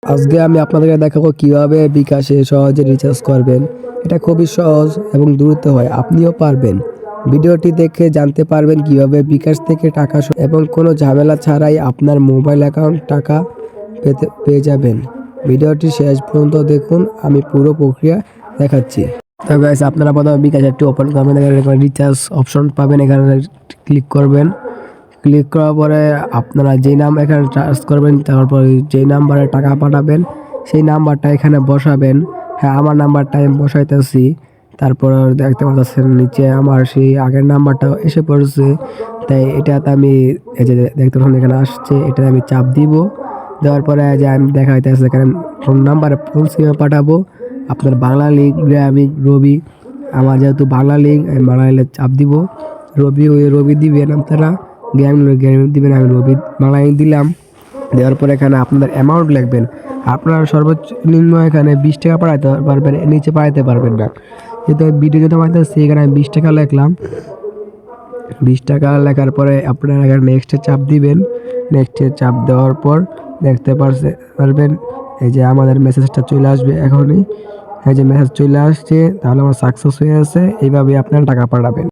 আজকে আমি আপনাদেরকে দেখাবো কিভাবে বিকাশে সহজে রিচার্জ করবেন। এটা খুবই সহজ এবং দ্রুত হয়, আপনিও পারবেন। ভিডিওটি দেখে জানতে পারবেন কিভাবে বিকাশ থেকে টাকা এবং কোনো ঝামেলা ছাড়াই আপনার মোবাইল অ্যাকাউন্ট টাকা পেয়ে যাবেন। ভিডিওটি শেষ পর্যন্ত দেখুন, আমি পুরো প্রক্রিয়া দেখাচ্ছি। তো গাইস, আপনারা প্রথমে বিকাশ অ্যাপটি ওপেন করবেন, এখানে রিচার্জ অপশন পাবেন, এখানে ক্লিক করবেন। ক্লিক করার পরে আপনারা যেই নাম্বার এখানে চার্জ করবেন, তারপর যেই নাম্বারে টাকা পাঠাবেন সেই নাম্বারটা এখানে বসাবেন। হ্যাঁ, আমার নাম্বারটা আমি বসাইতেছি। তারপর দেখতে পাচ্ছেন নিচে আমার সেই আগের নাম্বারটা এসে পড়ছে, তাই এটাতে আমি এই যে দেখতে পাচ্ছেন এখানে আসছে, এটা আমি চাপ দিব। দেওয়ার পরে যে আমি দেখাইতেছে এখানে ফোন নাম্বারে ফোন সিমে পাঠাবো, আপনার বাংলা লিঙ্ক, গ্রামীণ, রবি। আমার যেহেতু বাংলা লিঙ্ক, আমি বাংলা লিঙ্কে চাপ দিব। রবি দিবেন আপনারা, গ্রামীণ দিবেন, আমি রবি বাংলা লিঙ্ক দিলাম। দেওয়ার পরে এখানে আপনাদের অ্যামাউন্ট লিখবেন। আপনারা সর্বনিম্ন এখানে 20 টাকা পাঠাতে পারবেন, এর নিচে পাঠাতে পারবেন না। যেহেতু ভিডিও যেটা পাঠাচ্ছি এখানে আমি 20 টাকা লিখলাম। 20 টাকা লেখার পরে আপনারা এখানে নেক্সটে চাপ দিবেন। নেক্সটে চাপ দেওয়ার পর দেখতে পারবেন এই যে আমাদের মেসেজটা চলে আসবে এখনই। এই যে মেসেজ চলে আসছে, তাহলে আমার সাকসেস হয়ে গেছে। এইভাবে আপনারা টাকা পাঠাবেন।